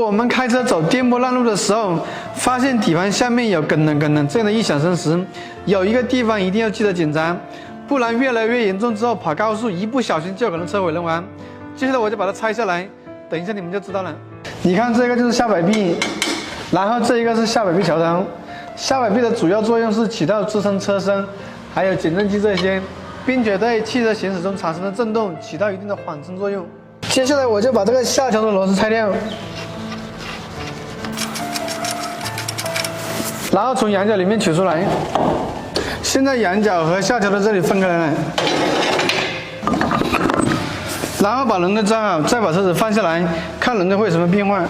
我们开车走颠簸烂路的时候，发现底盘下面有咯噔这样的异响声时，有一个地方一定要记得检查，不然越来越严重之后跑高速一不小心就有可能车毁人亡。接下来我就把它拆下来，等一下你们就知道了。你看这个就是下摆臂，然后这一个是下摆臂桥头。下摆臂的主要作用是起到支撑车身，还有减震器这些，并且对汽车行驶中产生的震动起到一定的缓冲作用。接下来我就把这个下桥的螺丝拆掉。然后从羊角里面取出来，现在羊角和下桥的这里分开来了。然后把轮胎装好，再把车子放下来，看轮胎会有什么变化。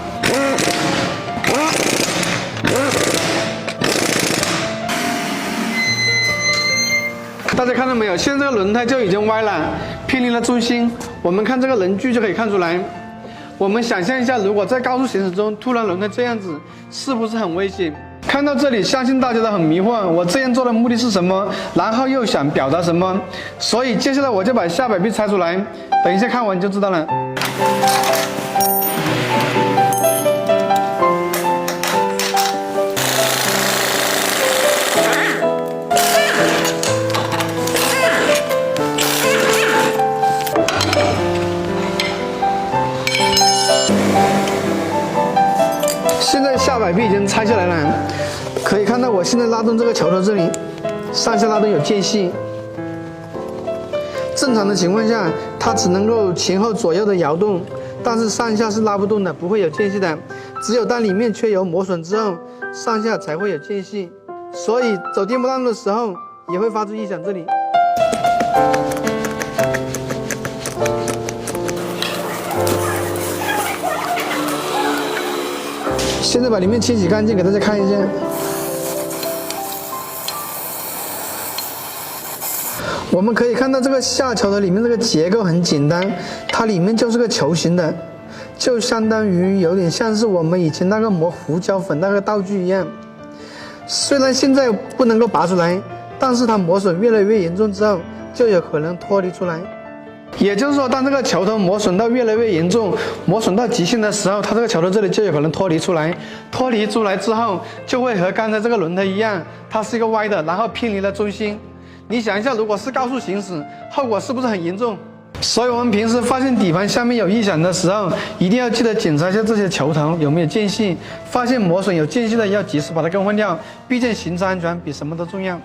大家看到没有？现在这个轮胎就已经歪了，偏离了中心。我们看这个轮距就可以看出来。我们想象一下，如果在高速行驶中突然轮胎这样子，是不是很危险？看到这里，相信大家都很迷惑，我这样做的目的是什么？然后又想表达什么？所以接下来我就把下摆臂拆出来，等一下看完就知道了。现在下摆臂已经拆下来了，可以看到我现在拉动这个桥头这里，上下拉动有间隙。正常的情况下，它只能够前后左右的摇动，但是上下是拉不动的，不会有间隙的。只有当里面缺油磨损之后，上下才会有间隙。所以走颠簸烂路的时候也会发出异响。这里。现在把里面清洗干净，给大家看一下。我们可以看到这个下桥的里面这个结构很简单，它里面就是个球形的，就相当于有点像是我们以前那个磨胡椒粉那个道具一样。虽然现在不能够拔出来，但是它磨损越来越严重之后，就有可能脱离出来。也就是说，当这个桥头磨损到越来越严重，磨损到极限的时候，它这个桥头这里就有可能脱离出来。脱离出来之后，就会和刚才这个轮胎一样，它是一个歪的，然后偏离了中心。你想一下，如果是高速行驶，后果是不是很严重？所以我们平时发现底盘下面有异响的时候，一定要记得检查一下这些球头有没有间隙。发现磨损有间隙的，要及时把它更换掉。毕竟行车安全比什么都重要。